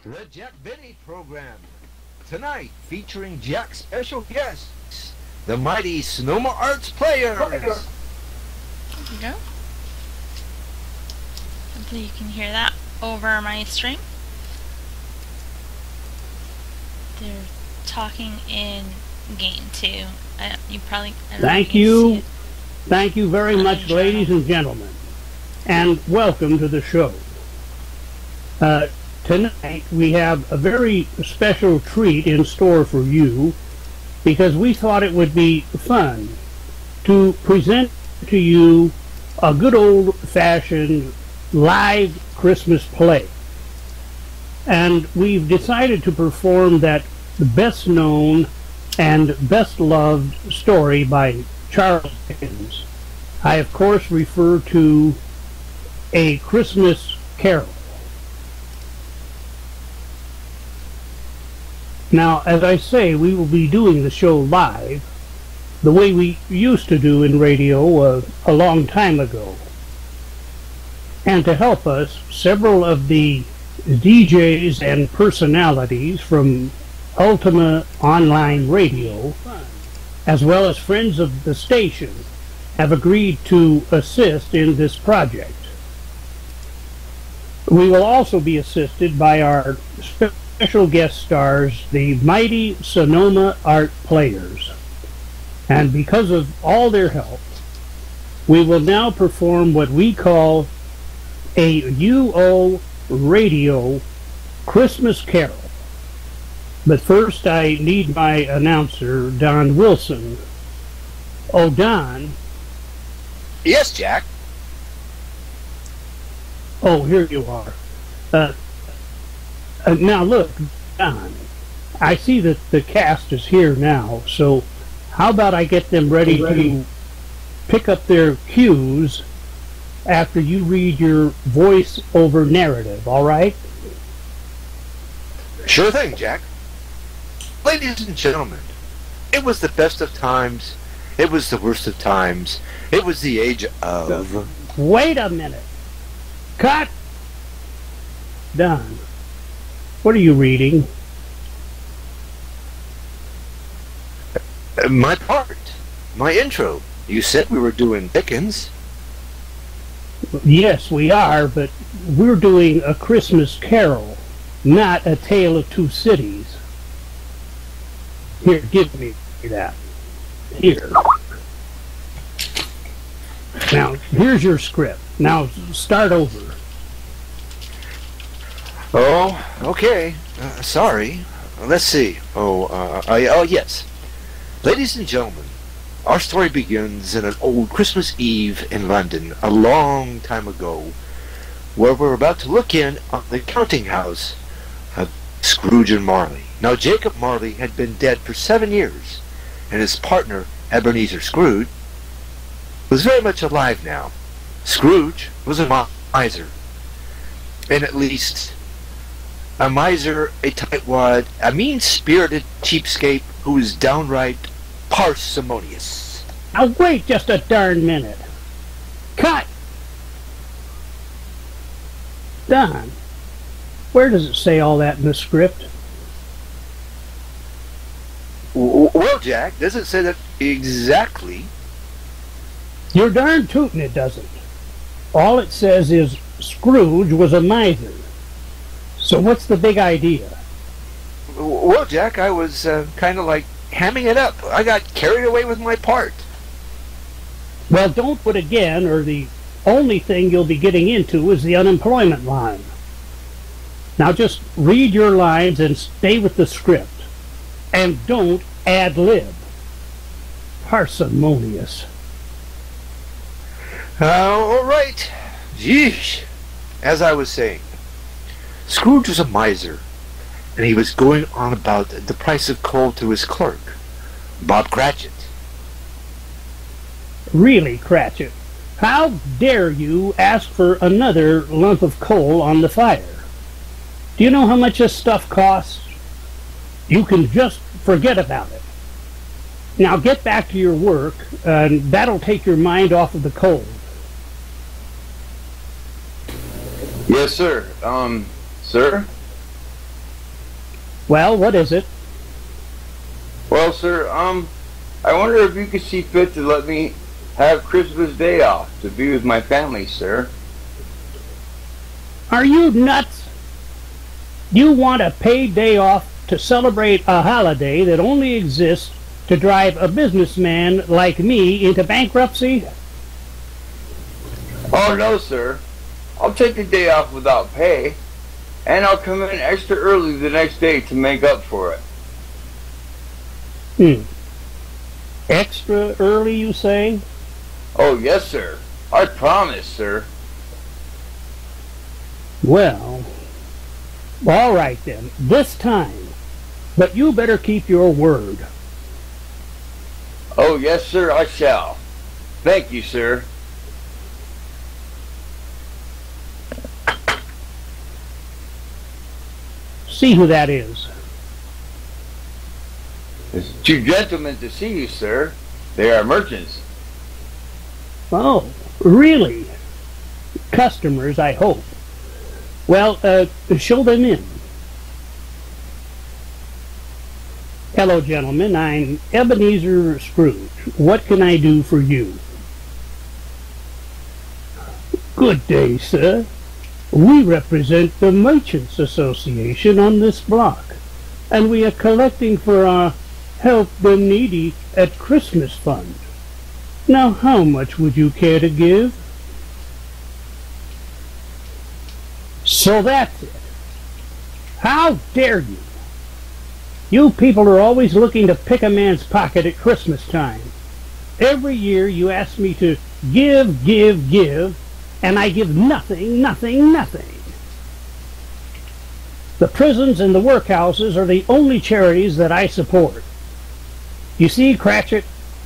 The Jack Benny program. Tonight, featuring Jack's special guests, the mighty Sonoma Arts Players. There you go. Hopefully you can hear that over my stream. They're talking in game too. You probably. Thank you. Thank you very much, ladies and gentlemen, and welcome to the show. Tonight we have a very special treat in store for you because we thought it would be fun to present to you a good old-fashioned live Christmas play. And we've decided to perform that best known and best loved story by Charles Dickens. I of course refer to A Christmas Carol. Now, as I say, we will be doing the show live, the way we used to do in radio a long time ago. And to help us, several of the DJs and personalities from Ultima Online Radio, as well as friends of the station, have agreed to assist in this project. We will also be assisted by our special guest stars, the mighty Sonoma Art Players. And because of all their help, we will now perform what we call a UO Radio Christmas Carol. But first I need my announcer, Don Wilson. Oh, Don. Yes, Jack. Oh, here you are. Now look, Don, I see that the cast is here now, so how about I get them ready to pick up their cues after you read your voice-over narrative, all right? Sure thing, Jack. Ladies and gentlemen, it was the best of times, it was the worst of times, it was the age of... Wait a minute. Cut! Don, what are you reading? My part. My intro. You said we were doing Dickens. Yes, we are, but we're doing A Christmas Carol, not A Tale of Two Cities. Here, give me that. Here. Now, here's your script. Now, start over. Oh, okay. Sorry. Let's see. Oh, yes. Ladies and gentlemen, our story begins in an old Christmas Eve in London a long time ago, where we're about to look in on the counting house of Scrooge and Marley. Now, Jacob Marley had been dead for 7 years, and his partner, Ebenezer Scrooge, was very much alive now. Scrooge was a miser, and at least a miser, a tightwad, a mean-spirited cheapskate who was downright parsimonious. Now wait just a darn minute. Cut! Don, where does it say all that in the script? Well, Jack, does it say that exactly? You're darn tootin' it doesn't. All it says is Scrooge was a miser. So what's the big idea? Well, Jack, I was kind of like hamming it up. I got carried away with my part. Well, don't put again, or the only thing you'll be getting into is the unemployment line. Now just read your lines and stay with the script. And don't ad-lib. Parsimonious. All right. Yeesh. As I was saying, Scrooge was a miser, and he was going on about the price of coal to his clerk, Bob Cratchit. Really, Cratchit, how dare you ask for another lump of coal on the fire? Do you know how much this stuff costs? You can just forget about it. Now get back to your work, and that'll take your mind off of the cold. Yes, sir. Sir? Well, what is it? Well, sir, I wonder if you could see fit to let me have Christmas Day off to be with my family, sir. Are you nuts? You want a paid day off to celebrate a holiday that only exists to drive a businessman like me into bankruptcy? Oh, no, sir. I'll take the day off without pay, and I'll come in extra early the next day to make up for it. Extra early, you say? Oh, yes, sir. I promise, sir. Well, all right then, this time. But you better keep your word. Oh, yes, sir, I shall. Thank you, sir. See who that is. There's two gentlemen to see you, sir. They are merchants. Oh, really? Customers, I hope. Well, show them in. Hello, gentlemen. I'm Ebenezer Scrooge. What can I do for you? Good day, sir. We represent the Merchants Association on this block, and we are collecting for our Help the Needy at Christmas Fund. Now, how much would you care to give? So that's it. How dare you? You people are always looking to pick a man's pocket at Christmas time. Every year you ask me to give, and I give nothing. The prisons and the workhouses are the only charities that I support. You see, Cratchit,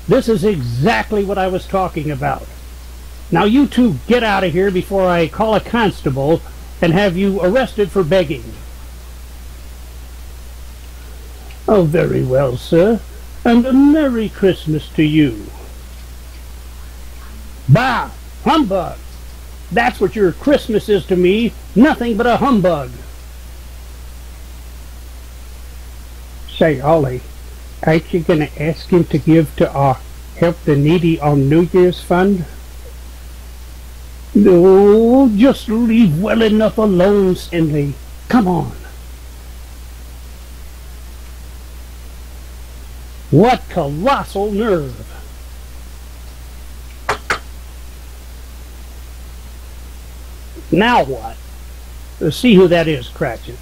this is exactly what I was talking about. Now you two get out of here before I call a constable and have you arrested for begging. Oh, very well, sir, and a Merry Christmas to you. Bah! Humbug! That's what your Christmas is to me, nothing but a humbug. Say, Ollie, ain't you going to ask him to give to our Help the Needy on New Year's Fund? No, just leave well enough alone, Stanley. Come on. What colossal nerve! Now what? Let's see who that is, Cratchit.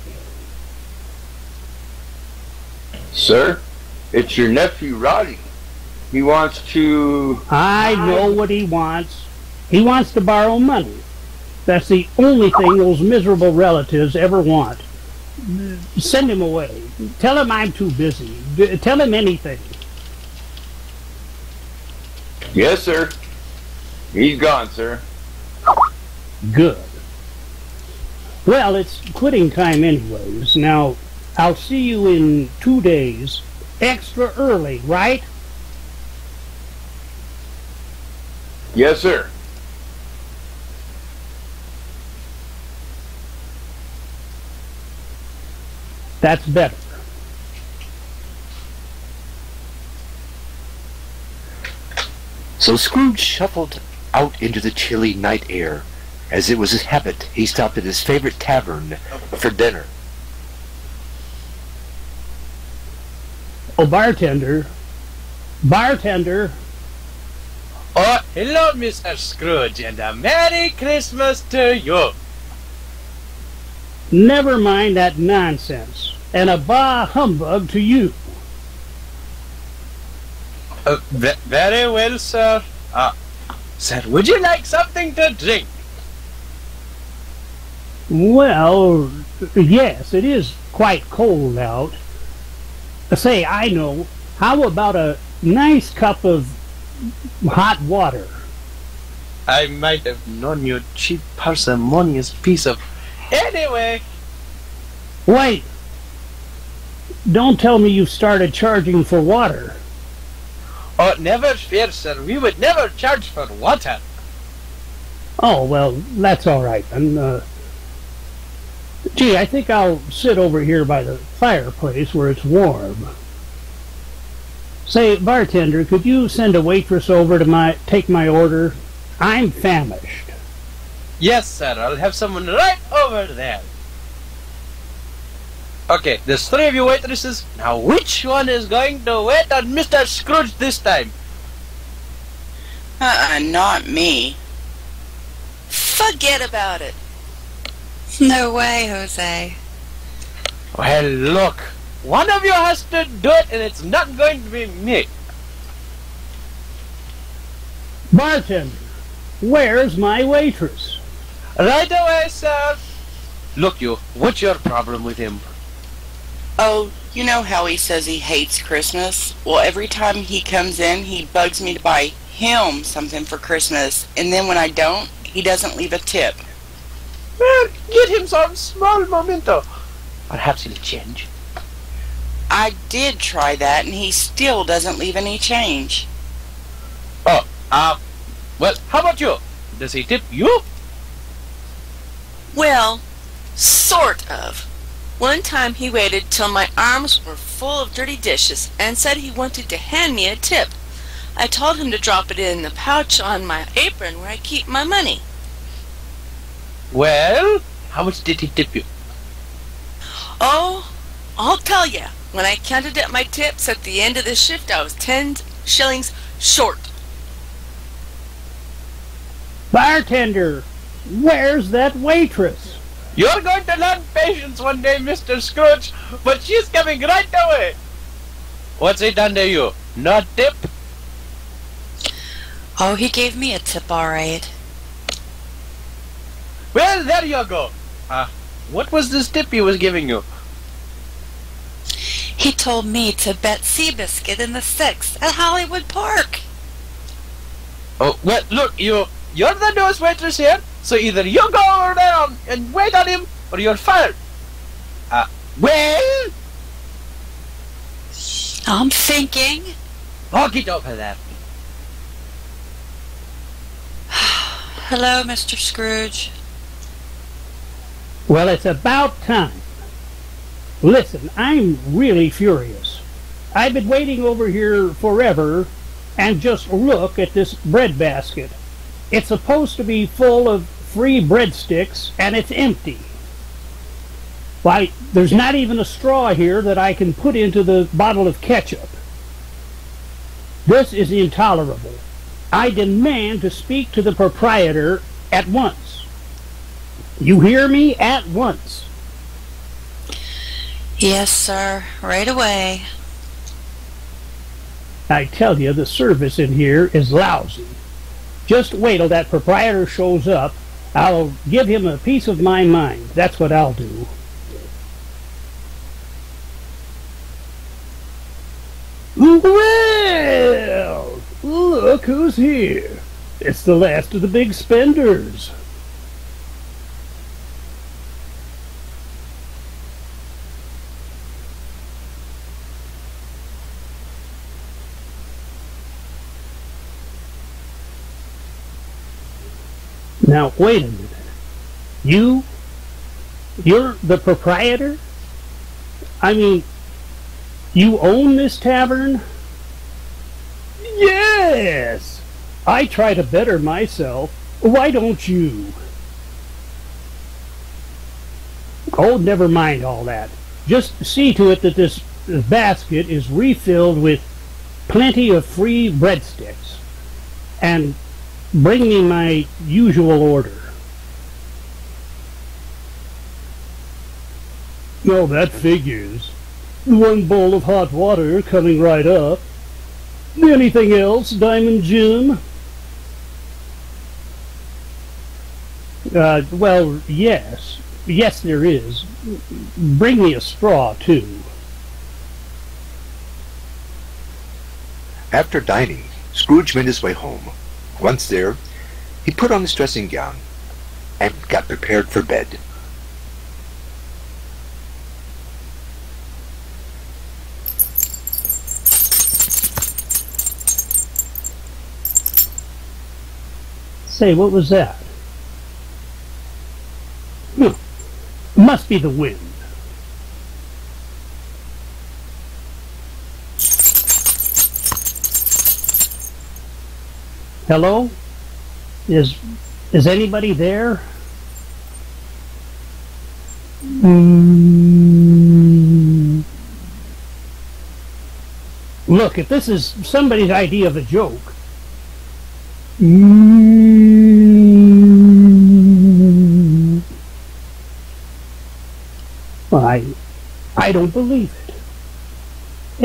Sir, it's your nephew, Roddy. He wants to... I know what he wants. He wants to borrow money. That's the only thing those miserable relatives ever want. Send him away. Tell him I'm too busy. Tell him anything. Yes, sir. He's gone, sir. Good. Well, it's quitting time anyways. Now, I'll see you in 2 days. Extra early, right? Yes, sir. That's better. So Scrooge shuffled out into the chilly night air. As it was his habit, he stopped at his favorite tavern for dinner. Oh, bartender. Bartender. Oh, hello, Mr. Scrooge, and a Merry Christmas to you. Never mind that nonsense. And a bah humbug to you. Very well, sir. Sir, would you like something to drink? Well, yes, it is quite cold out. Say, I know. How about a nice cup of hot water? I might have known you cheap, parsimonious piece of... Anyway! Wait! Don't tell me you've started charging for water. Oh, never fear, sir. We would never charge for water. Oh, well, that's all right then. Gee, I think I'll sit over here by the fireplace where it's warm. Say, bartender, could you send a waitress over to take my order? I'm famished. Yes, sir. I'll have someone right over there. Okay, there's 3 of you waitresses. Now, which one is going to wait on Mr. Scrooge this time? Not me. Forget about it. No way, Jose. Well, look. One of you has to do it, and it's not going to be me. Bartender, where's my waitress? Right away, sir. Look, you. What's your problem with him? Oh, you know how he says he hates Christmas? Well, every time he comes in, he bugs me to buy him something for Christmas, and then when I don't, he doesn't leave a tip. Well, get him some small memento. Perhaps he'll change. I did try that, and he still doesn't leave any change. Oh, well, how about you? Does he tip you? Well, sort of. One time he waited till my arms were full of dirty dishes and said he wanted to hand me a tip. I told him to drop it in the pouch on my apron where I keep my money. Well, how much did he tip you? Oh, I'll tell ya. When I counted up my tips at the end of the shift, I was 10 shillings short. Bartender, where's that waitress? You're going to learn patience one day, Mr. Scrooge, but she's coming right away. What's he done to you? Not tip? Oh, he gave me a tip, all right. Well, there you go. What was this tip he was giving you? He told me to bet Seabiscuit in the 6th at Hollywood Park. Oh, well, look, you're the newest waitress here, so either you go over there and wait on him, or you're fired. Well? I'm thinking. Oh, get over there. Hello, Mr. Scrooge. Well, it's about time. Listen, I'm really furious. I've been waiting over here forever, and just look at this bread basket. It's supposed to be full of free breadsticks, and it's empty. Why, there's not even a straw here that I can put into the bottle of ketchup. This is intolerable. I demand to speak to the proprietor at once. You hear me? At once. Yes, sir. Right away. I tell you, the service in here is lousy. Just wait till that proprietor shows up. I'll give him a piece of my mind. That's what I'll do. Well, look who's here. It's the last of the big spenders. Now, wait a minute. You're the proprietor? I mean, you own this tavern? Yes! I try to better myself. Why don't you? Oh, never mind all that. Just see to it that this basket is refilled with plenty of free breadsticks. And bring me my usual order. No, that figures. 1 bowl of hot water coming right up. Anything else, Diamond Jim? Well, yes. Yes, there is. Bring me a straw, too. After dining, Scrooge made his way home. Once there, he put on his dressing gown and got prepared for bed. Say, what was that? Must be the wind. Hello? Is anybody there? Look, if this is somebody's idea of a joke, I don't believe it.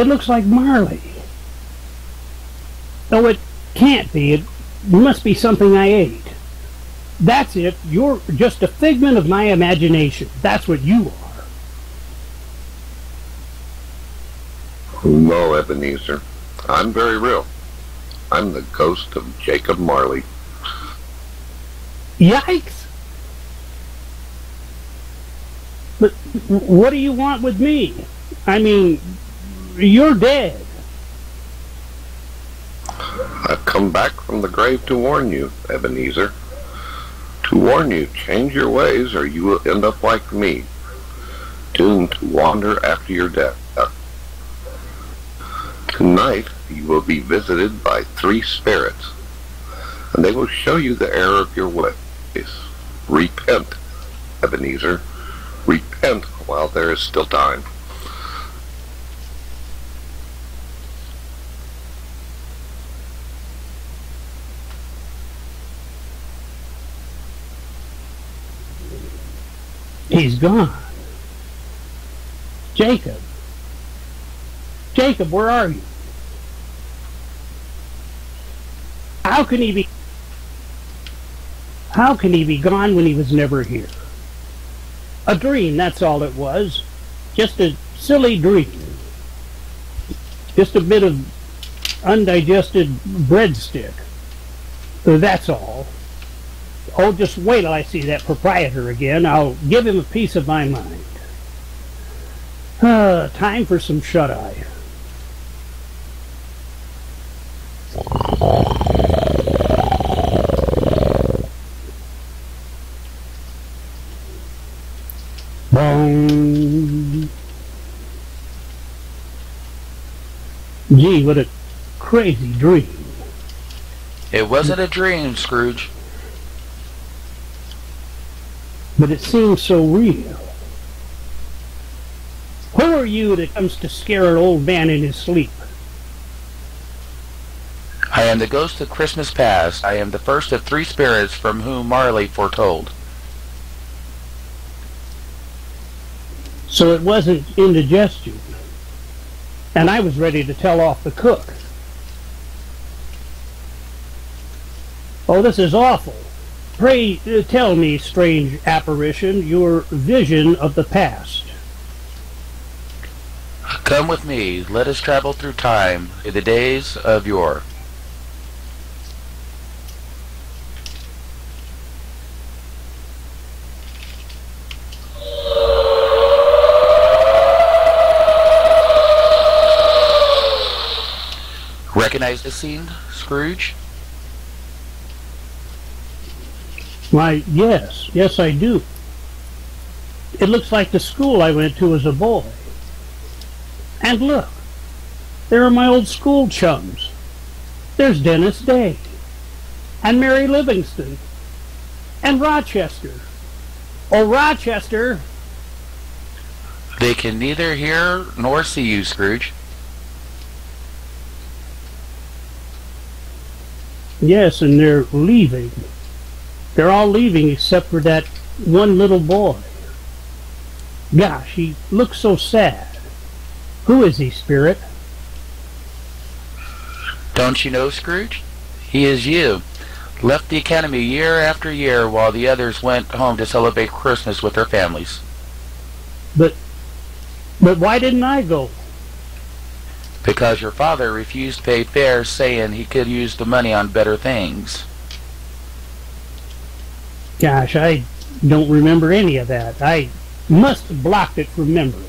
It looks like Marley. No, it can't be. It must be something I ate. That's it. You're just a figment of my imagination. That's what you are. No, Ebenezer. I'm very real. I'm the ghost of Jacob Marley. Yikes! But what do you want with me? I mean, you're dead. I've come back from the grave to warn you, Ebenezer. To warn you, change your ways or you will end up like me, doomed to wander after your death. Tonight you will be visited by 3 spirits, and they will show you the error of your ways. Repent, Ebenezer. Repent while there is still time. He's gone. Jacob. Jacob, where are you? How can he be gone when he was never here? A dream, that's all it was. Just a silly dream. Just a bit of undigested breadstick. That's all. Oh, just wait till I see that proprietor again. I'll give him a piece of my mind. Time for some shut-eye. Boom. Gee, what a crazy dream. It wasn't a dream, Scrooge. But it seems so real. Who are you that comes to scare an old man in his sleep? I am the ghost of Christmas past. I am the first of 3 spirits from whom Marley foretold. So it wasn't indigestion. And I was ready to tell off the cook. Oh, this is awful. Pray tell me, strange apparition, your vision of the past. Come with me. Let us travel through time to the days of yore. Recognize the scene, Scrooge? Why, yes, I do. It looks like the school I went to as a boy. And look, there are my old school chums. There's Dennis Day, and Mary Livingston, and Rochester. Oh, Rochester! They can neither hear nor see you, Scrooge. Yes, and they're leaving. They're all leaving except for that one little boy. Gosh, he looks so sad. Who is he, Spirit? Don't you know, Scrooge? He is you. Left the academy year after year while the others went home to celebrate Christmas with their families. But why didn't I go? Because your father refused to pay fares, saying he could use the money on better things. Gosh, I don't remember any of that. I must have blocked it from memory.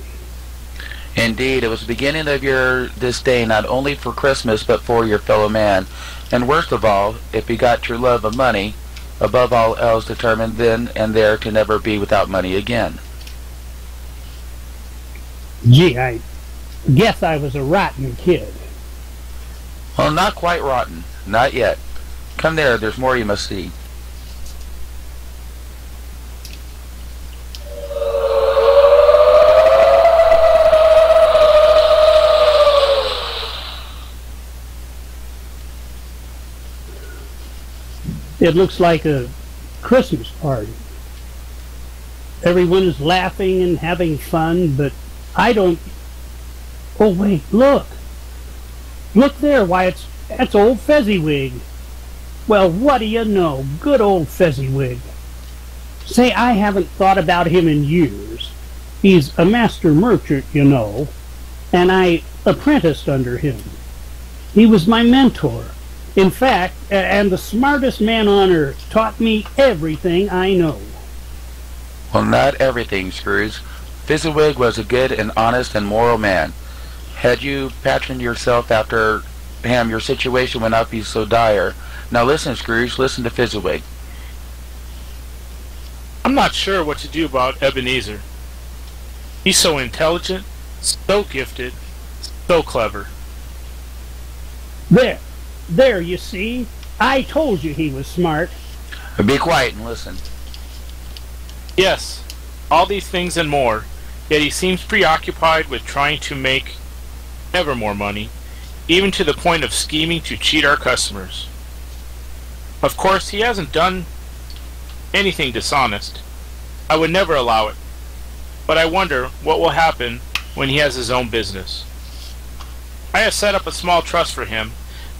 Indeed, it was the beginning of your disdain not only for Christmas but for your fellow man. And worst of all, it begot your love of money, above all else determined then and there to never be without money again. Gee, I guess I was a rotten kid. Well, not quite rotten. Not yet. Come there's more you must see. It looks like a Christmas party. Everyone is laughing and having fun, but I don't... Oh, wait, look. Look there, why, that's old Fezziwig. Well, what do you know? Good old Fezziwig. Say, I haven't thought about him in years. He's a master merchant, you know, and I apprenticed under him. He was my mentor. In fact, and the smartest man on earth, taught me everything I know. Well, not everything, Scrooge. Fezziwig was a good and honest and moral man. Had you patterned yourself after him, your situation would not be so dire. Now listen, Scrooge, listen to Fezziwig. I'm not sure what to do about Ebenezer. He's so intelligent, so gifted, so clever. There, you see? I told you he was smart. Be quiet and listen. Yes, all these things and more, yet he seems preoccupied with trying to make ever more money, even to the point of scheming to cheat our customers. Of course, he hasn't done anything dishonest. I would never allow it. But I wonder what will happen when he has his own business. I have set up a small trust for him,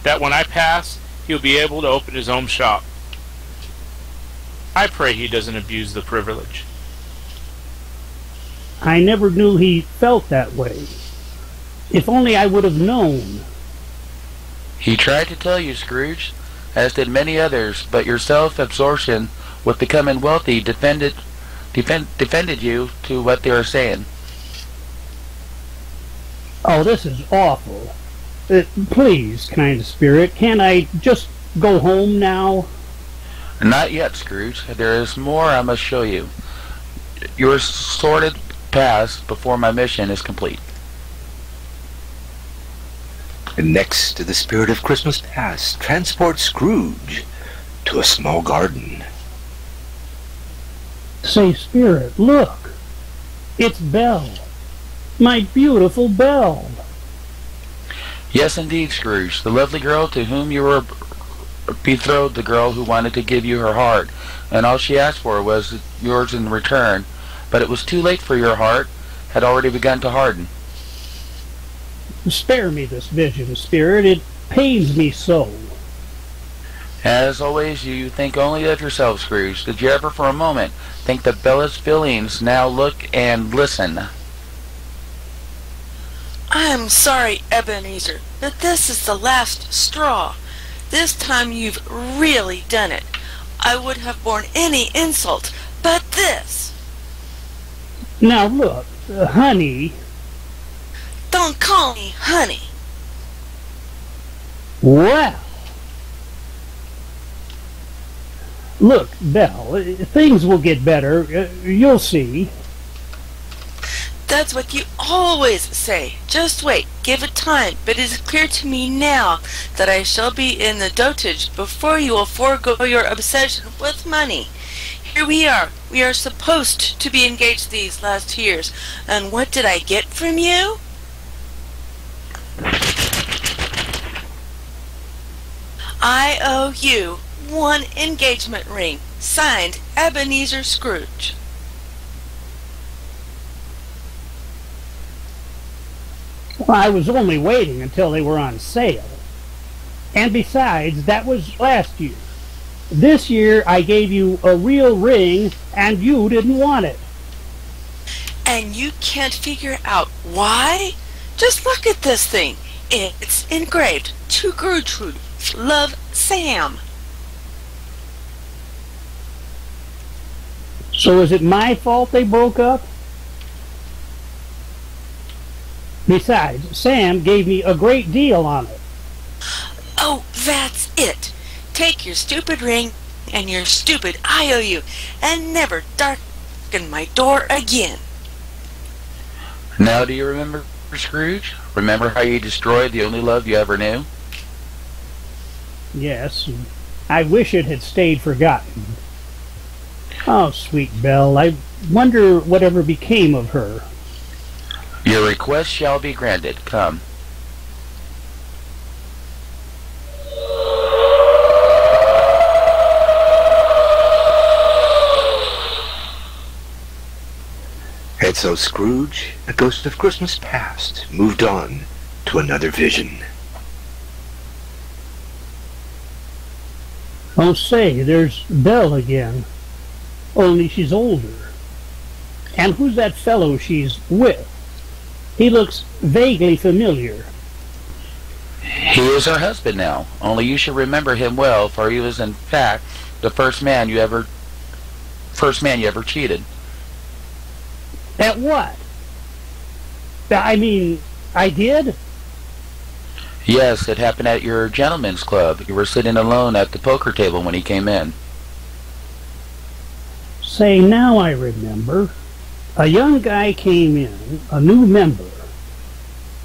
that when I pass, he'll be able to open his own shop. I pray he doesn't abuse the privilege. I never knew he felt that way. If only I would have known. He tried to tell you, Scrooge, as did many others, but your self-absorption with becoming wealthy defended you to what they are saying. Oh, this is awful. Please, kind spirit, can't I just go home now? Not yet, Scrooge. There is more I must show you. Your sordid past before my mission is complete. And next, the spirit of Christmas past transports Scrooge to a small garden. Say, spirit, look. It's Belle. My beautiful Belle. Yes, indeed, Scrooge. The lovely girl to whom you were betrothed, the girl who wanted to give you her heart, and all she asked for was yours in return. But it was too late, for your heart had already begun to harden. Spare me this vision, spirit. It pains me so. As always, you think only of yourself, Scrooge. Did you ever for a moment think that Bella's feelings? Now look and listen. I'm sorry, Ebenezer, but this is the last straw. This time you've really done it. I would have borne any insult, but this. Now look, honey. Don't call me honey. Well. Look, Belle, things will get better. You'll see. That's what you always say. Just wait, give it time. But it is clear to me now that I shall be in the dotage before you will forego your obsession with money. Here we are. We are supposed to be engaged these last years. And what did I get from you? I owe you one engagement ring, signed Ebenezer Scrooge. Well, I was only waiting until they were on sale. And besides, that was last year. This year I gave you a real ring and you didn't want it. And you can't figure out why? Just look at this thing. It's engraved, to Gertrude, love, Sam. So is it my fault they broke up? Besides, Sam gave me a great deal on it. Oh, that's it. Take your stupid ring and your stupid IOU and never darken my door again. Now do you remember, Scrooge? Remember how you destroyed the only love you ever knew? Yes, and I wish it had stayed forgotten. Oh, sweet Belle, I wonder whatever became of her. Your request shall be granted. Come. And so Scrooge, the ghost of Christmas past, moved on to another vision. Oh, say, there's Belle again. Only she's older. And who's that fellow she's with? He looks vaguely familiar. He is her husband now, only you should remember him well, for he was in fact the first man you ever cheated. At what? I mean, I did? Yes, it happened at your gentleman's club. You were sitting alone at the poker table when he came in. Say, now I remember. A young guy came in, a new member,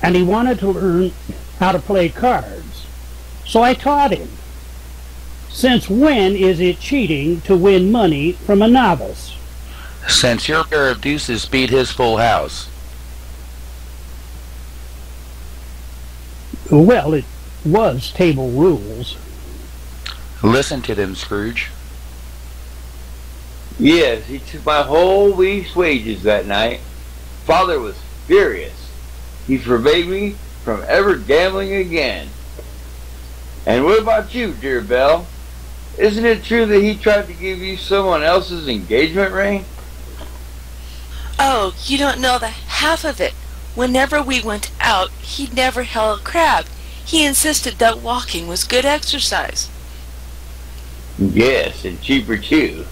and he wanted to learn how to play cards. So I taught him. Since when is it cheating to win money from a novice? Since your pair of deuces beat his full house. Well, it was table rules. Listen to them, Scrooge. Yes, he took my whole week's wages that night. Father was furious. He forbade me from ever gambling again. And what about you, dear Belle? Isn't it true that he tried to give you someone else's engagement ring? Oh, you don't know the half of it. Whenever we went out, he never held a crab. He insisted that walking was good exercise. Yes, and cheaper too.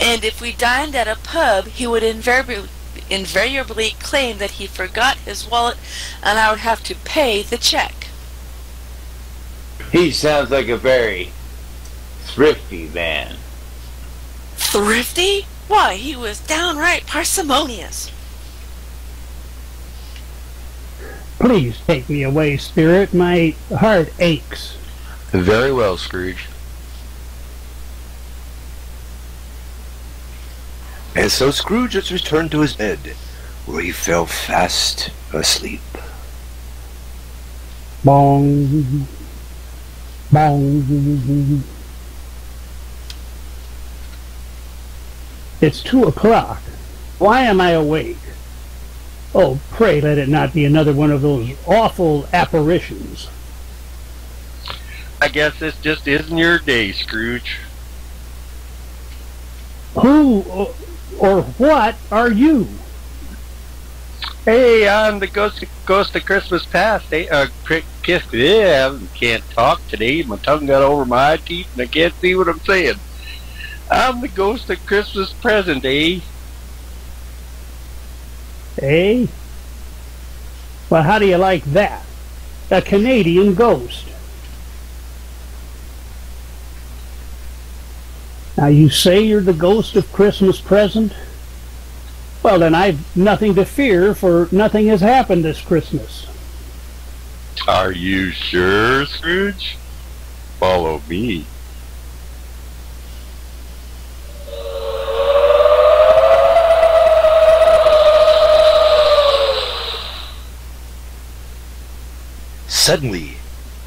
And if we dined at a pub, he would invariably claim that he forgot his wallet and I would have to pay the check. He sounds like a very thrifty man. Thrifty? Why, he was downright parsimonious. Please take me away, Spirit. My heart aches. Very well, Scrooge. And so Scrooge was returned to his bed, where he fell fast asleep. Bong. Bong. It's 2 o'clock. Why am I awake? Oh, pray let it not be another one of those awful apparitions. I guess this just isn't your day, Scrooge. Who or what are you? Hey, I'm the ghost of Christmas past. I can't talk today. My tongue got over my teeth and I can't see what I'm saying. I'm the ghost of Christmas present, eh? Eh? Well, how do you like that? A Canadian ghost. Now, you say you're the ghost of Christmas present? Well, then I've nothing to fear, for nothing has happened this Christmas. Are you sure, Scrooge? Follow me. Suddenly,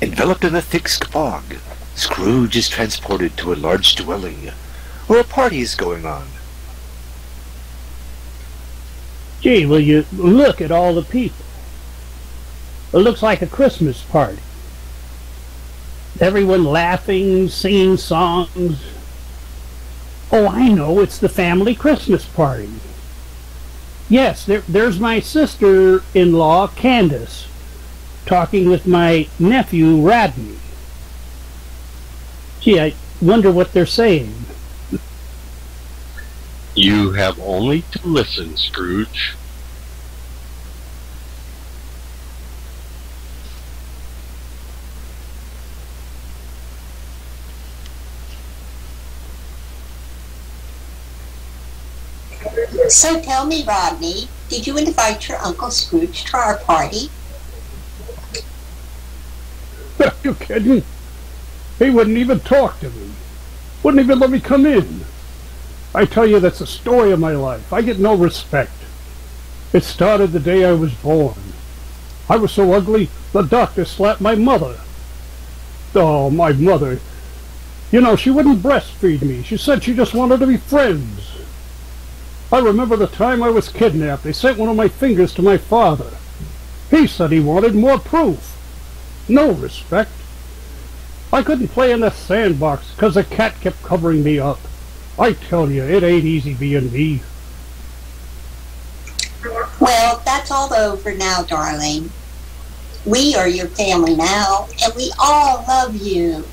enveloped in a thick fog, Scrooge is transported to a large dwelling, where a party is going on. Gee, will you look at all the people? It looks like a Christmas party. Everyone laughing, singing songs. Oh, I know, it's the family Christmas party. Yes, there's my sister-in-law, Candace, talking with my nephew, Rodney. Gee, I wonder what they're saying. You have only to listen, Scrooge. So tell me, Rodney, did you invite your Uncle Scrooge to our party? Are you kidding? He wouldn't even talk to me. Wouldn't even let me come in. I tell you, that's the story of my life. I get no respect. It started the day I was born. I was so ugly, the doctor slapped my mother. Oh, my mother. You know, she wouldn't breastfeed me. She said she just wanted to be friends. I remember the time I was kidnapped. They sent one of my fingers to my father. He said he wanted more proof. No respect. I couldn't play in the sandbox because the cat kept covering me up. I tell you, it ain't easy being me. Well, that's all over now, darling. We are your family now, and we all love you.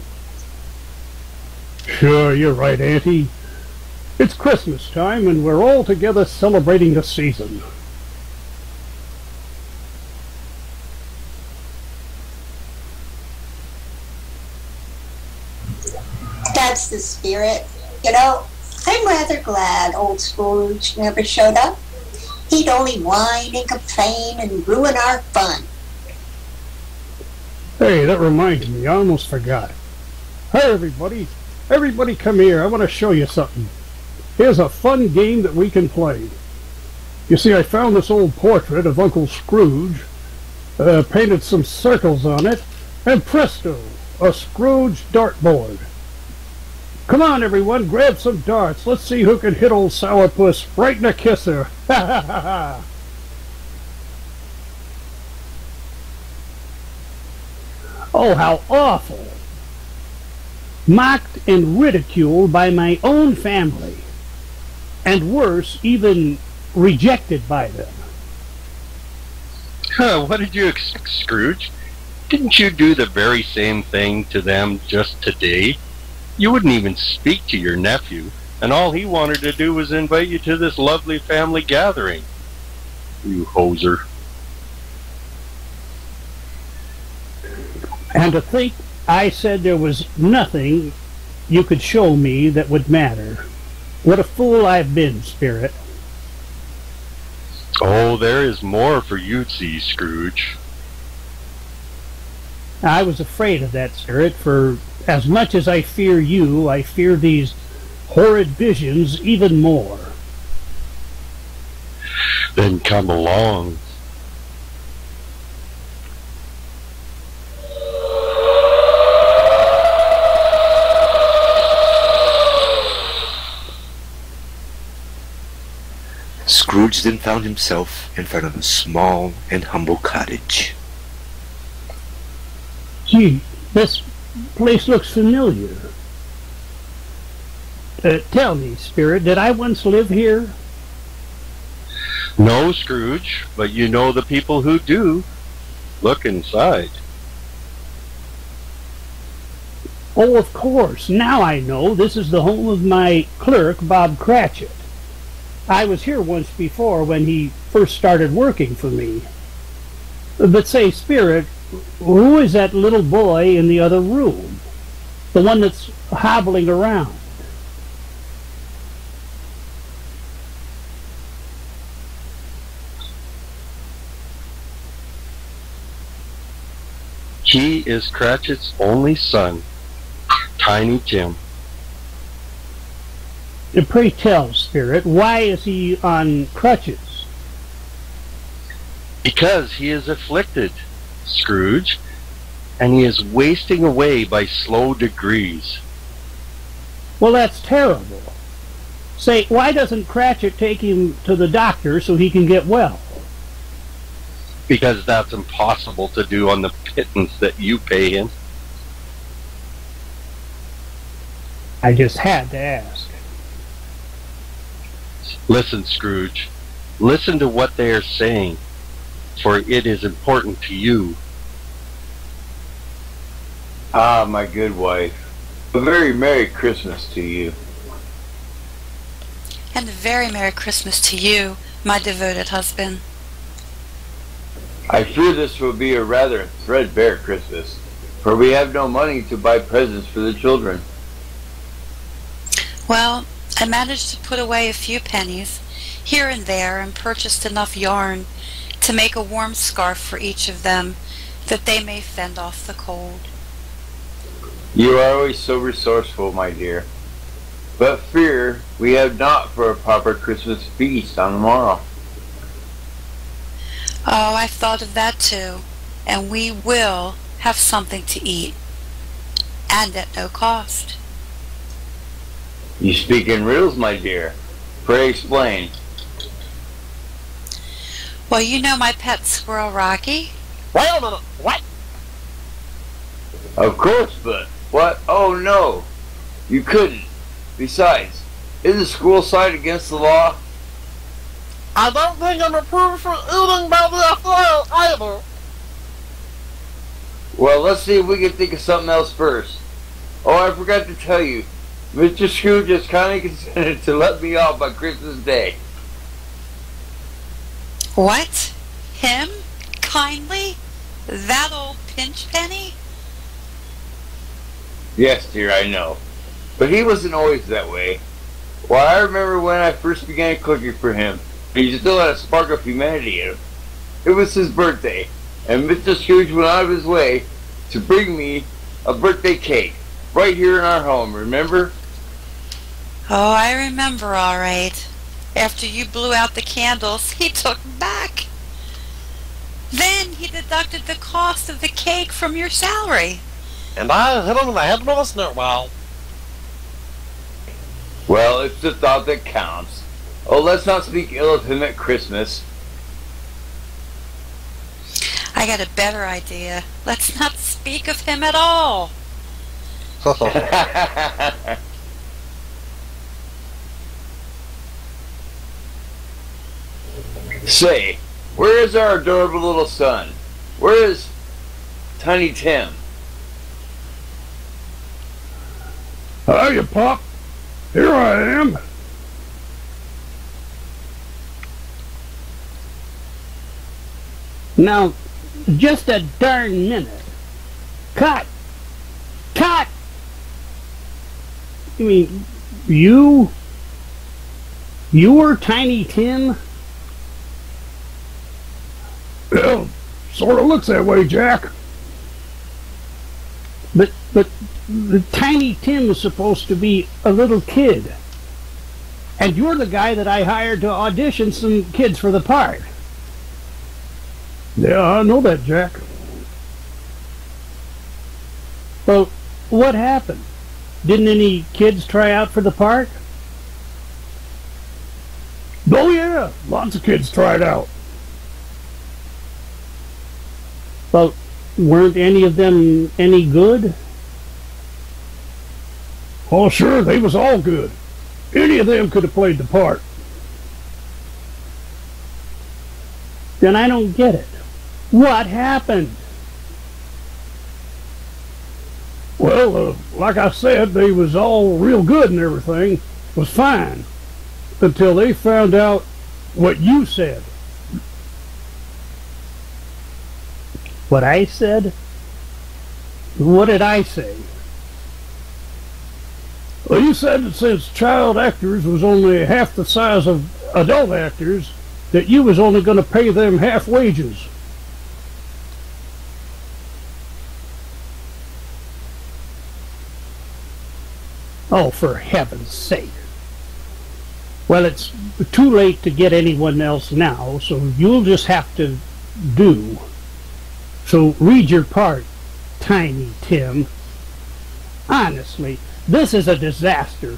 Sure, you're right, Auntie. It's Christmas time, and we're all together celebrating the season. That's the spirit. You know, I'm rather glad old Scrooge never showed up. He'd only whine and complain and ruin our fun. Hey, that reminds me, I almost forgot. Hi, everybody. Everybody come here. I want to show you something. Here's a fun game that we can play. You see, I found this old portrait of Uncle Scrooge, painted some circles on it, and presto, a Scrooge dartboard. Come on, everyone, grab some darts. Let's see who can hit old Sourpuss right in the kisser. Ha ha ha ha. Oh, how awful. Mocked and ridiculed by my own family. And worse, even rejected by them. What did you expect, Scrooge? Didn't you do the very same thing to them just today? You wouldn't even speak to your nephew, and all he wanted to do was invite you to this lovely family gathering. You hoser. And to think I said there was nothing you could show me that would matter. What a fool I've been, Spirit. Oh, there is more for you to see, Scrooge. I was afraid of that, Spirit, for as much as I fear you, I fear these horrid visions even more. Then come along. Scrooge then found himself in front of a small and humble cottage. Gee, this place looks familiar. Tell me, Spirit, did I once live here? No, Scrooge, but you know the people who do. Look inside. Oh, of course. Now I know. This is the home of my clerk, Bob Cratchit. I was here once before when he first started working for me. But say, Spirit, who is that little boy in the other room? The one that's hobbling around? He is Cratchit's only son, Tiny Tim. Pray tell, Spirit, why is he on crutches? Because he is afflicted, Scrooge, and he is wasting away by slow degrees. Well, that's terrible. Say, why doesn't Cratchit take him to the doctor so he can get well? Because that's impossible to do on the pittance that you pay him. I just had to ask. Listen, Scrooge. Listen to what they are saying, for it is important to you. Ah, my good wife, a very Merry Christmas to you. And a very Merry Christmas to you, my devoted husband. I fear this will be a rather threadbare Christmas, for we have no money to buy presents for the children. Well, I managed to put away a few pennies, here and there and purchased enough yarn to make a warm scarf for each of them, that they may fend off the cold. You are always so resourceful, my dear. But fear we have not for a proper Christmas feast on the morrow. Oh, I've thought of that too, and we will have something to eat, and at no cost. You speak in riddles, my dear. Pray explain. Well, you know my pet squirrel, Rocky. Wait a minute, what? Of course, but what? Oh no, you couldn't. Besides, isn't school side against the law? I don't think I'm approved for eating by the authorities either. Well, let's see if we can think of something else first. Oh, I forgot to tell you, Mr. Scrooge has kindly consented to let me off by Christmas Day. What? Him? Kindly? That old pinch penny? Yes, dear, I know. But he wasn't always that way. Why, I remember when I first began cooking for him, he still had a spark of humanity in him. It was his birthday, and Mr. Scrooge went out of his way to bring me a birthday cake, right here in our home, remember? Oh, I remember all right. After you blew out the candles, he took them back. Then he deducted the cost of the cake from your salary. And I hit him in the head with a snowball. Well, it's the thought that counts. Oh, let's not speak ill of him at Christmas. I got a better idea. Let's not speak of him at all. Say, where is our adorable little son? Where is Tiny Tim? Hiya, Pop. Here I am. Now, just a darn minute. Cut! Cut! I mean, you were Tiny Tim? Well, sort of looks that way, Jack. But the Tiny Tim is supposed to be a little kid. And you're the guy that I hired to audition some kids for the part. Yeah, I know that, Jack. Well, what happened? Didn't any kids try out for the part? Oh yeah, lots of kids tried out. Well, weren't any of them any good? Oh sure, they was all good. Any of them could have played the part. Then I don't get it. What happened? Well, like I said, they was all real good and everything was fine until they found out what you said. What I said? What did I say? Well, you said that since child actors was only half the size of adult actors, that you was only going to pay them half wages. Oh, for heaven's sake. Well, it's too late to get anyone else now, so you'll just have to do. So read your part, Tiny Tim. Honestly, this is a disaster.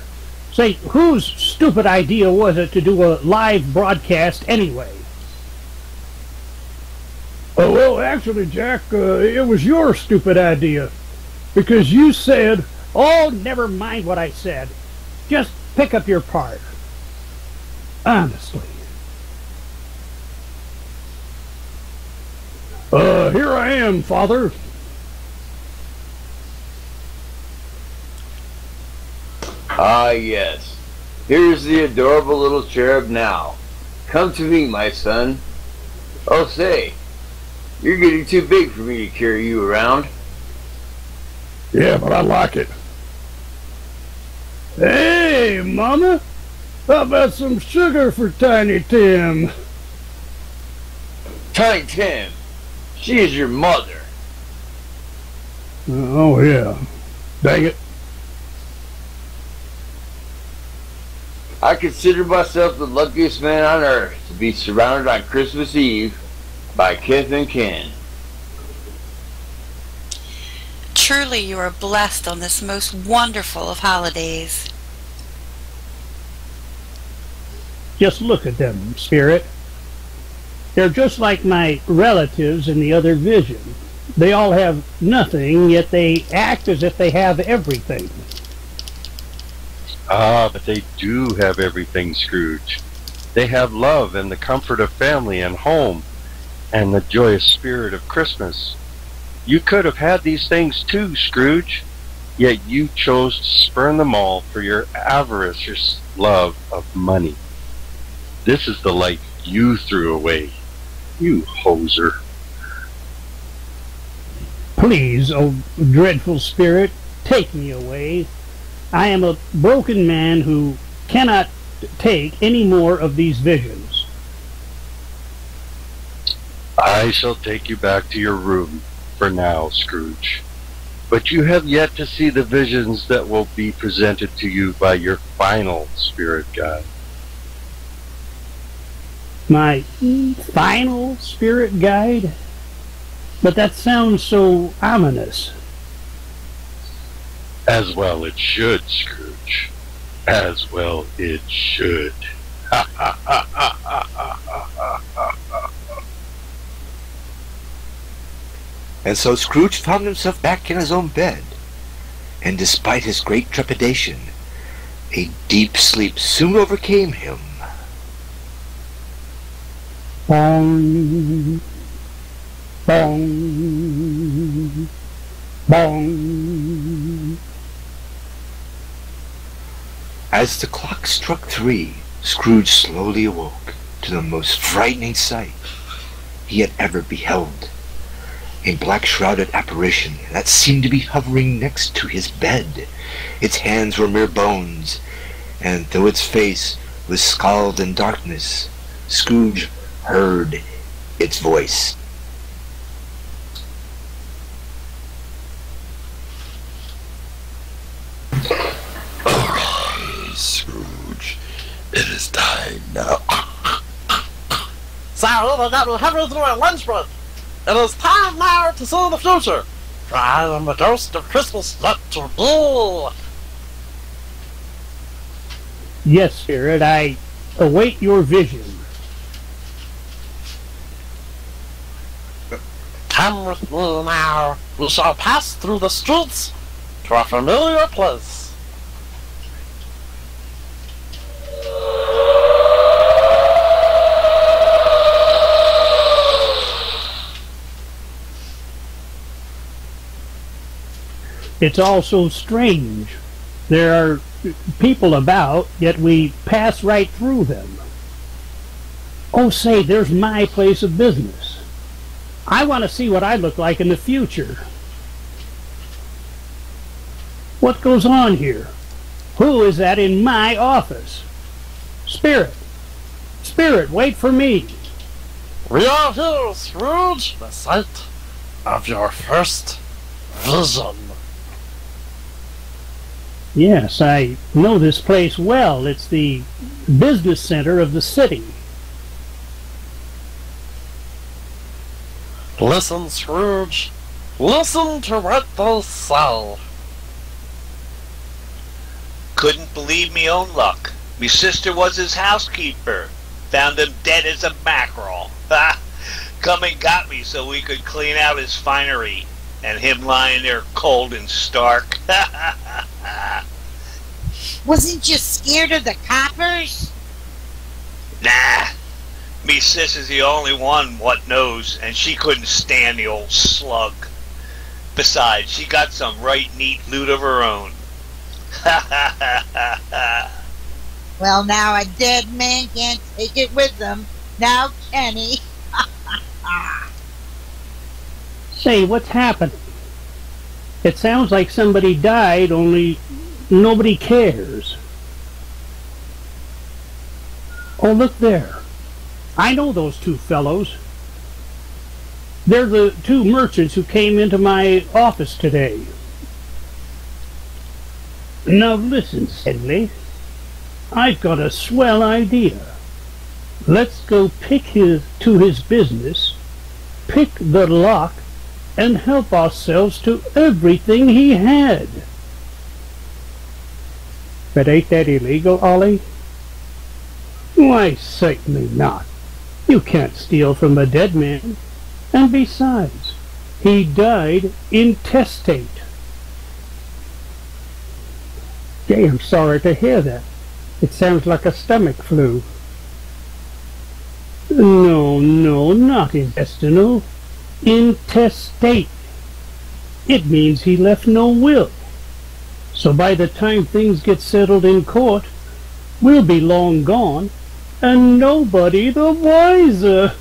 Say, whose stupid idea was it to do a live broadcast anyway? Oh, well, actually, Jack, it was your stupid idea. Because you said, oh, never mind what I said. Just pick up your part. Honestly. Here I am, Father. Ah, yes. Here's the adorable little cherub now. Come to me, my son. Oh, say, you're getting too big for me to carry you around. Yeah, but I like it. Hey, Mama. How about some sugar for Tiny Tim? Tiny Tim, she is your mother. Oh, yeah. Dang it. I consider myself the luckiest man on earth to be surrounded on Christmas Eve by kith and kin. Truly you are blessed on this most wonderful of holidays. Just look at them, Spirit. They're just like my relatives in the other vision. They all have nothing, yet they act as if they have everything. Ah, but they do have everything, Scrooge. They have love and the comfort of family and home and the joyous spirit of Christmas. You could have had these things too, Scrooge, yet you chose to spurn them all for your avaricious love of money. This is the life you threw away, you hoser. Please, oh dreadful Spirit, take me away. I am a broken man who cannot take any more of these visions. I shall take you back to your room for now, Scrooge. But you have yet to see the visions that will be presented to you by your final spirit guide. My final spirit guide? But that sounds so ominous. As well it should, Scrooge. As well it should. Ha ha ha ha ha ha ha ha. And so Scrooge found himself back in his own bed, and despite his great trepidation, a deep sleep soon overcame him. Bong, bong, bong. As the clock struck 3, Scrooge slowly awoke to the most frightening sight he had ever beheld. A black-shrouded apparition that seemed to be hovering next to his bed. Its hands were mere bones, and though its face was scowled in darkness, Scrooge heard its voice. Scrooge, it is time now. Sorry, I got to halfway through my lunch break. It is time now to see the future. For I am the ghost of Christmas yet to be. Yes, Spirit, I await your vision. Come with me now. We shall pass through the streets to a familiar place. It's all so strange. There are people about, yet we pass right through them. Oh, say, there's my place of business. I want to see what I look like in the future. What goes on here? Who is that in my office? Spirit! Spirit, wait for me! We are here, Scrooge, the site of your first vision. Yes, I know this place well. It's the business center of the city. Listen, Scrooge. Listen to what they say. Couldn't believe me own luck. Me sister was his housekeeper. Found him dead as a mackerel. Come and got me so we could clean out his finery. And him lying there cold and stark. Wasn't you scared of the coppers? Nah. Me sis is the only one what knows, and she couldn't stand the old slug. Besides, she got some right neat loot of her own. Well, now a dead man can't take it with them. Now, can he? Say, what's happening? It sounds like somebody died, only nobody cares. Oh, look there. I know those two fellows. They're the two merchants who came into my office today. Now listen, Sedley. I've got a swell idea. Let's go to his business, pick the lock, and help ourselves to everything he had. But ain't that illegal, Ollie? Why, certainly not. You can't steal from a dead man. And besides, he died intestate. Gee, I'm sorry to hear that. It sounds like a stomach flu. No, not intestinal. Intestate. It means he left no will. So by the time things get settled in court, we'll be long gone, and nobody the wiser.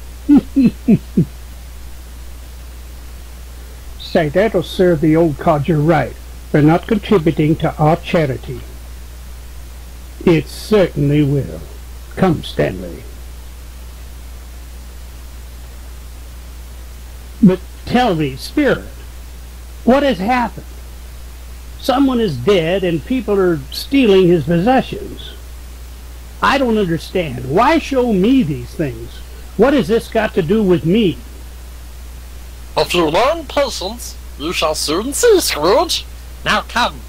Say, that'll serve the old codger right for not contributing to our charity. It certainly will. Come, Stanley. But tell me, Spirit, what has happened? Someone is dead and people are stealing his possessions. I don't understand. Why show me these things? What has this got to do with me? If you learn patience, you shall soon see, Scrooge. Now come.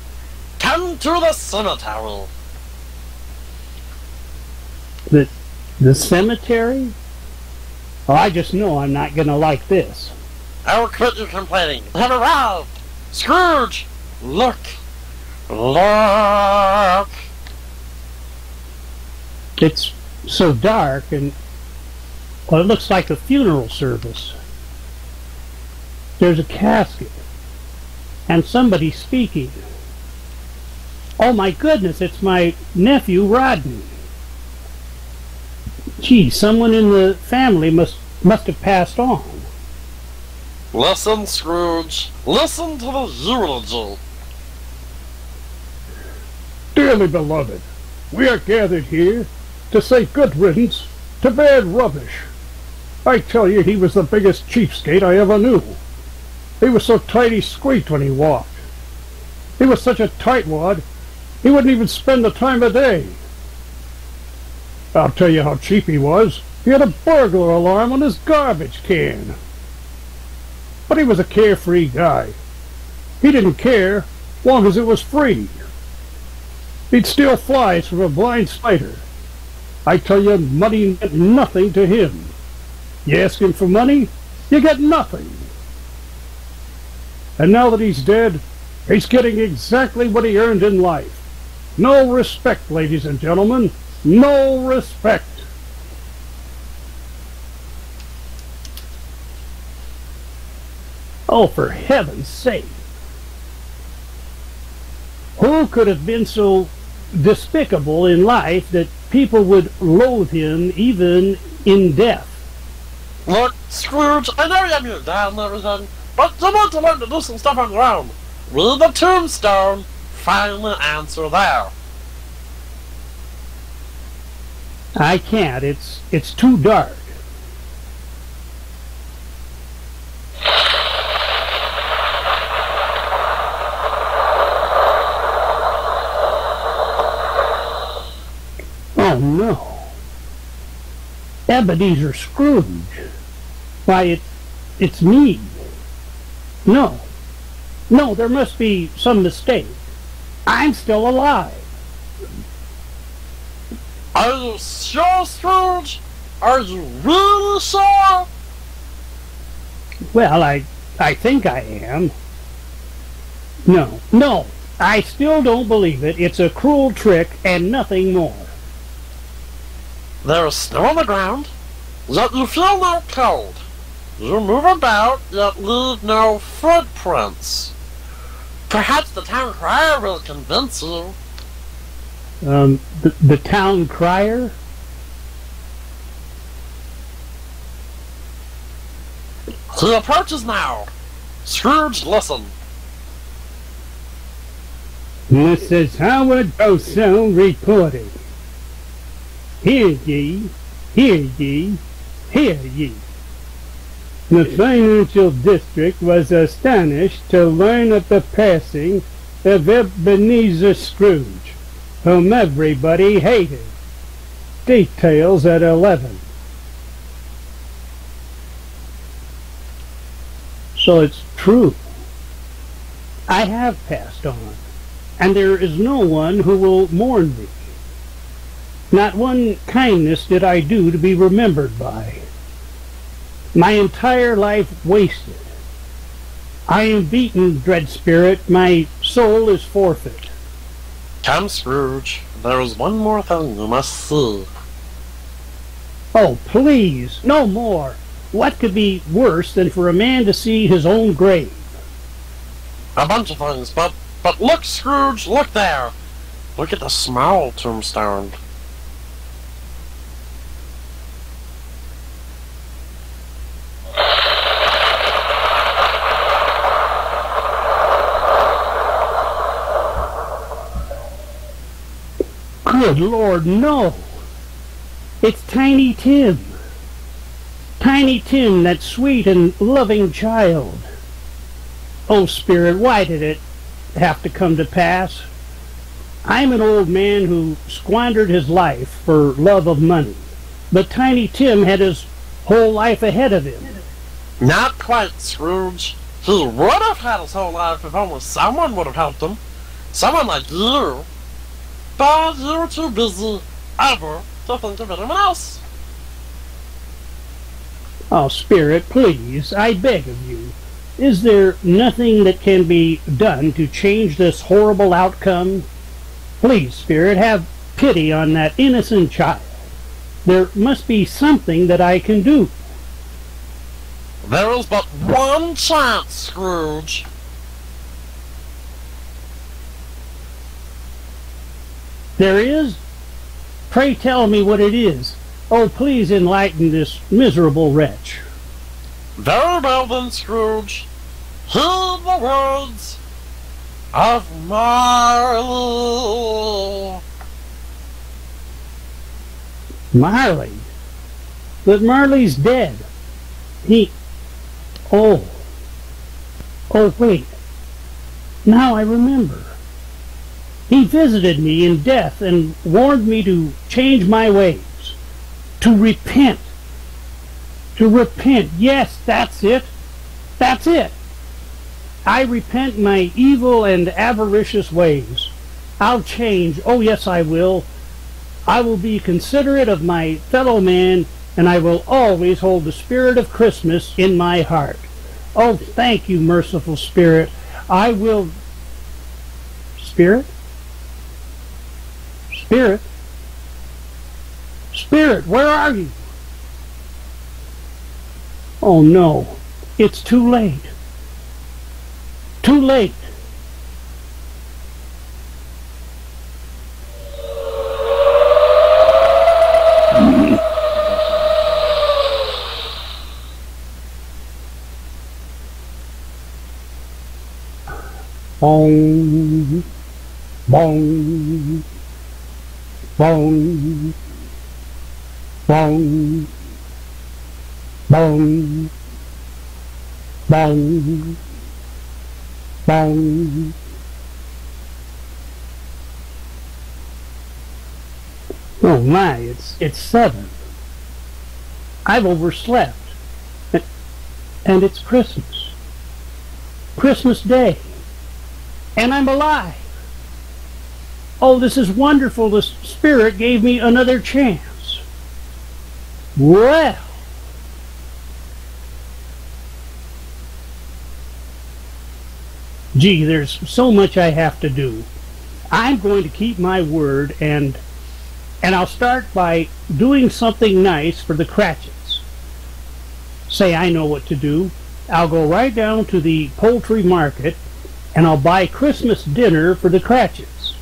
Come to the cemetery. The cemetery? Oh, I just know I'm not going to like this. I'll quit your complaining. We have arrived. Scrooge, look. Look. It's so dark and, well, it looks like a funeral service. There's a casket and somebody speaking. Oh my goodness, it's my nephew Rodney. Gee, someone in the family must have passed on. Listen, Scrooge. Listen to the eulogy. Dearly beloved, we are gathered here to say good riddance to bad rubbish. I tell you, he was the biggest cheapskate I ever knew. He was so tight he squeaked when he walked. He was such a tightwad, he wouldn't even spend the time of day. I'll tell you how cheap he was. He had a burglar alarm on his garbage can. But he was a carefree guy. He didn't care, long as it was free. He'd steal flies from a blind spider. I tell you, money meant nothing to him. You ask him for money, you get nothing. And now that he's dead, he's getting exactly what he earned in life. No respect, ladies and gentlemen. No respect. Oh, for heaven's sake. Who could have been so despicable in life that people would loathe him even in death? Look, Scrooge, I know you have your dad and everything, but you want to learn to do some stuff on your own. Read the tombstone, find the answer there. I can't. It's too dark. Oh no. Ebenezer Scrooge. Why, it's me. No, there must be some mistake. I'm still alive. Are you sure, Scrooge? Are you really sure? Well, I think I am. No, I still don't believe it. It's a cruel trick and nothing more. There is snow on the ground, yet you feel no cold. You move about, yet leave no footprints. Perhaps the town crier will convince you. The town crier? He approaches now. Scrooge, listen. Mrs. Howard Bosell reporting. Hear ye, hear ye, hear ye. The financial district was astonished to learn of the passing of Ebenezer Scrooge, whom everybody hated. Details at 11. So it's true. I have passed on, and there is no one who will mourn me. Not one kindness did I do to be remembered by. My entire life wasted. I am beaten, dread spirit, my soul is forfeit. Come, Scrooge, there is one more thing you must see. Oh, please, no more. What could be worse than for a man to see his own grave? A bunch of things, but look, Scrooge, look there. Look at the small tombstone. Good Lord, no. It's Tiny Tim. Tiny Tim, that sweet and loving child. Oh, Spirit, why did it have to come to pass? I'm an old man who squandered his life for love of money, but Tiny Tim had his whole life ahead of him. Not quite, Scrooge. He would have had his whole life if only someone would have helped him. Someone like you. But you're too busy ever to think of anyone else. Oh, Spirit, please, I beg of you. Is there nothing that can be done to change this horrible outcome? Please, Spirit, have pity on that innocent child. There must be something that I can do. There is but one chance, Scrooge. There is? Pray tell me what it is. Oh, please enlighten this miserable wretch. Very well then, Scrooge. Hear the words of Marley. Marley? But Marley's dead. Oh, wait. Now I remember. He visited me in death and warned me to change my ways. To repent. To repent. Yes, that's it. That's it. I repent my evil and avaricious ways. I'll change. Oh, yes, I will. I will be considerate of my fellow man, and I will always hold the spirit of Christmas in my heart. Oh, thank you, merciful Spirit. I will... Spirit? Spirit? Spirit, where are you? Oh, no. It's too late. Too late. Bong, bong, bong, bong, bong, bong, bong. Oh my, it's 7. I've overslept. And it's Christmas. Christmas Day. And I'm alive. Oh, this is wonderful. The Spirit gave me another chance. Well. Gee, there's so much I have to do. I'm going to keep my word, and I'll start by doing something nice for the Cratchits. Say, I know what to do. I'll go right down to the poultry market, and I'll buy Christmas dinner for the Cratchits.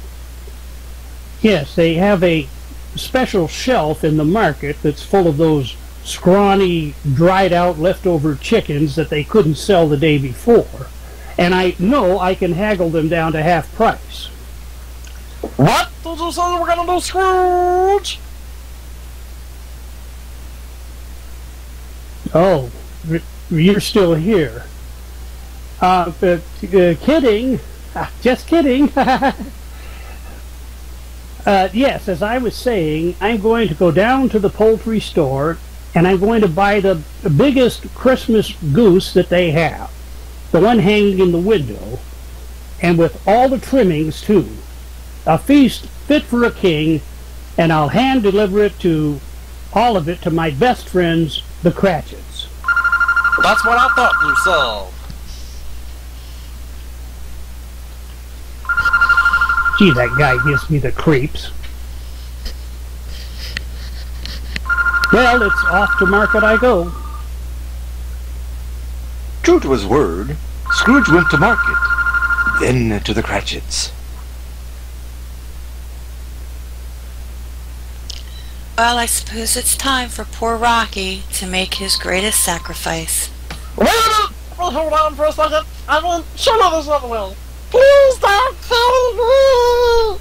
Yes, they have a special shelf in the market that's full of those scrawny, dried-out leftover chickens that they couldn't sell the day before. And I know I can haggle them down to half price. What did you say you were going to do, Scrooge? Oh, you're still here. Kidding. Just kidding. Yes, as I was saying, I'm going to go down to the poultry store and I'm going to buy the biggest Christmas goose that they have. The one hanging in the window, and with all the trimmings too. A feast fit for a king, and I'll hand deliver it to all of it to my best friends, the Cratchits. That's what I thought you said. Gee, that guy gives me the creeps. Well, it's off to market I go. True to his word, Scrooge went to market, then to the Cratchits. Well, I suppose it's time for poor Rocky to make his greatest sacrifice. Wait a minute! Well, hold on for a second. I mean, show me this other way. Please don't kill me!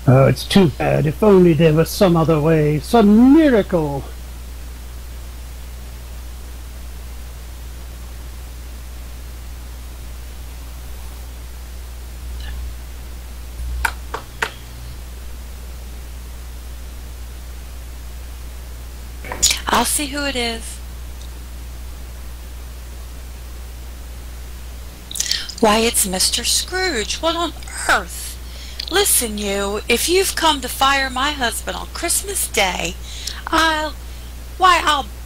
Oh, it's too bad. If only there was some other way, some miracle. I'll see who it is. Why, it's Mr. Scrooge. What on earth? Listen, you, if you've come to fire my husband on Christmas Day, I'll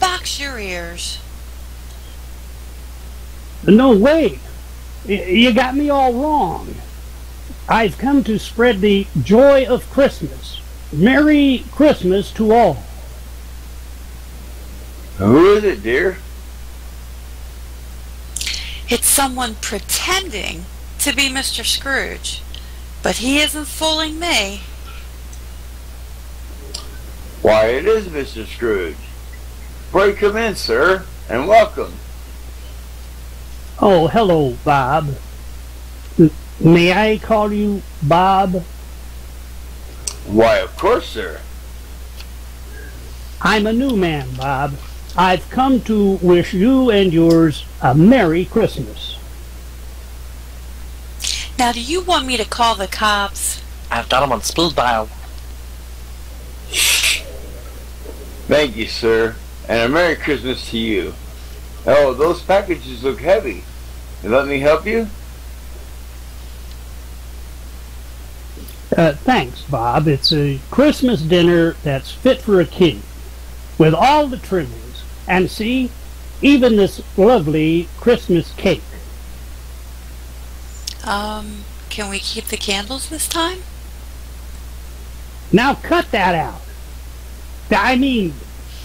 box your ears. No way. You got me all wrong. I've come to spread the joy of Christmas. Merry Christmas to all. Who is it, dear? It's someone pretending to be Mr. Scrooge, but he isn't fooling me. Why, it is Mr. Scrooge. Pray come in, sir, and welcome. Oh, hello, Bob. May I call you Bob? Why, of course, sir. I'm a new man, Bob. I've come to wish you and yours a Merry Christmas. Now, do you want me to call the cops? I've got him on speed dial. Thank you, sir, and a Merry Christmas to you. Oh, those packages look heavy. Let me help you? Thanks, Bob. It's a Christmas dinner that's fit for a king, with all the trimmings. And see, even this lovely Christmas cake. Can we keep the candles this time? Now cut that out. I mean,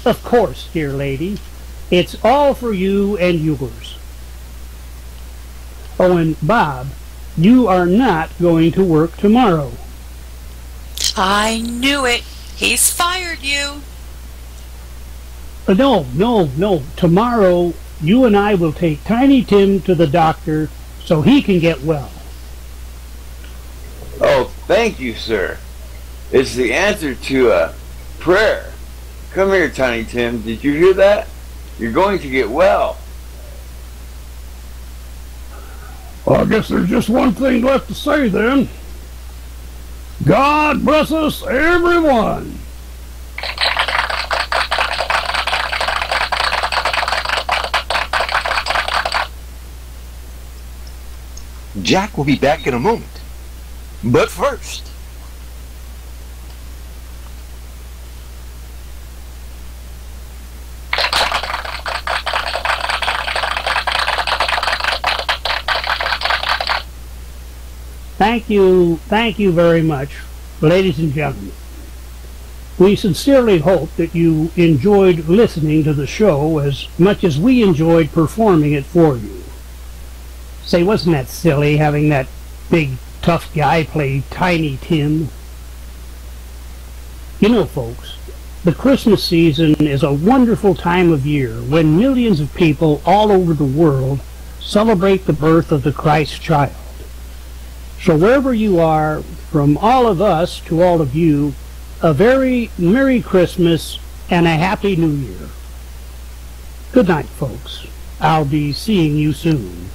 of course, dear lady. It's all for you and yours. Oh, and Bob, you are not going to work tomorrow. I knew it. He's fired you. No. Tomorrow, you and I will take Tiny Tim to the doctor so he can get well. Oh, thank you, sir. It's the answer to a prayer. Come here, Tiny Tim. Did you hear that? You're going to get well. Well, I guess there's just one thing left to say then. God bless us, everyone. Jack will be back in a moment. But first... Thank you very much, ladies and gentlemen. We sincerely hope that you enjoyed listening to the show as much as we enjoyed performing it for you. Say, wasn't that silly having that big tough guy play Tiny Tim? You know, folks, The Christmas season is a wonderful time of year when millions of people all over the world celebrate the birth of the Christ child. So wherever you are, from all of us to all of you, a very Merry Christmas and a Happy New Year. Good night, folks. I'll be seeing you soon.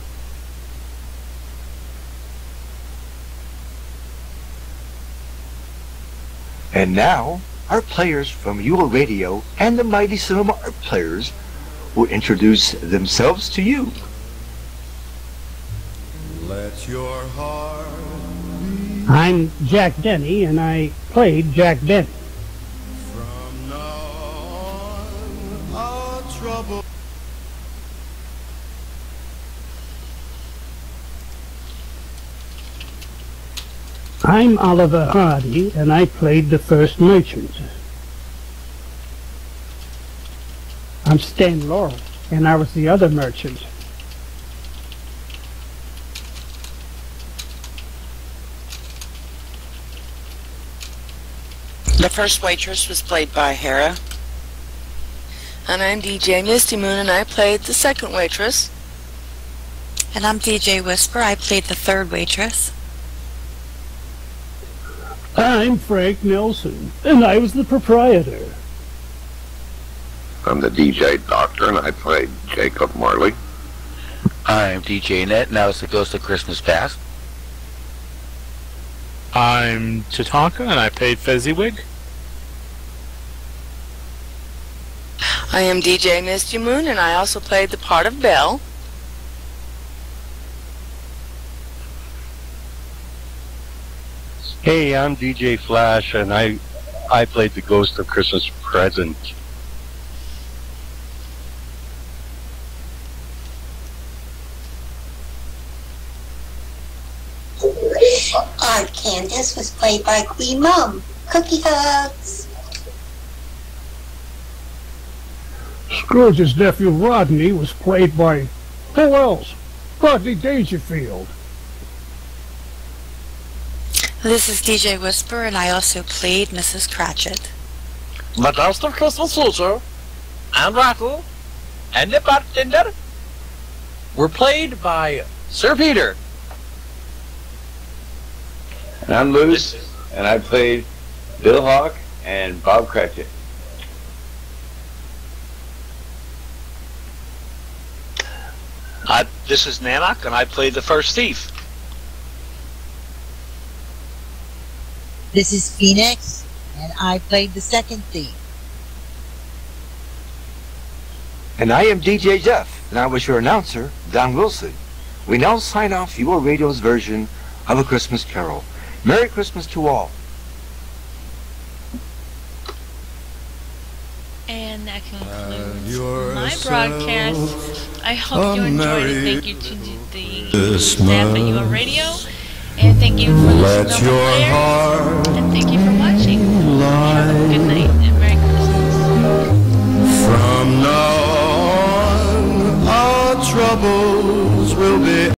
And now, our players from your radio and the mighty Sonoma Art players will introduce themselves to you. Let your heart I'm Jack Denny, and I played Jack Denny. from now on, our trouble. I'm Oliver Hardy, and I played the first merchant. I'm Stan Laurel, and I was the other merchant. The first waitress was played by Hera. And I'm DJ Misty Moon, and I played the second waitress. And I'm DJ Whisper. I played the third waitress. I'm Frank Nelson, and I was the proprietor. I'm the DJ Doctor, and I played Jacob Marley. I'm DJ Net, and I was the Ghost of Christmas Past. I'm Tatanka, and I played Fezziwig. I am DJ Misty Moon, and I also played the part of Belle. Hey, I'm DJ Flash, and I played the Ghost of Christmas Present. Aunt Candace was played by Queen Mum. Cookie hugs. Scrooge's nephew Rodney was played by, who else? Rodney Dangerfield. This is DJ Whisper, and I also played Mrs. Cratchit. The Ghost of Christmas Future, and Rattle, and the bartender were played by Sir Peter. And I'm Luce, and I played Bill Hawk and Bob Cratchit. This is Nanak, and I played the first thief. This is Phoenix, and I played the second thief. And I am DJ Jeff, and I was your announcer, Don Wilson. We now sign off your radio's version of A Christmas Carol. Merry Christmas to all. And that concludes my broadcast. I hope you enjoyed it. Thank you to the staff at your radio. And thank you for listening to players. And thank you for watching. Have a good night and Merry Christmas. From now on, our troubles will be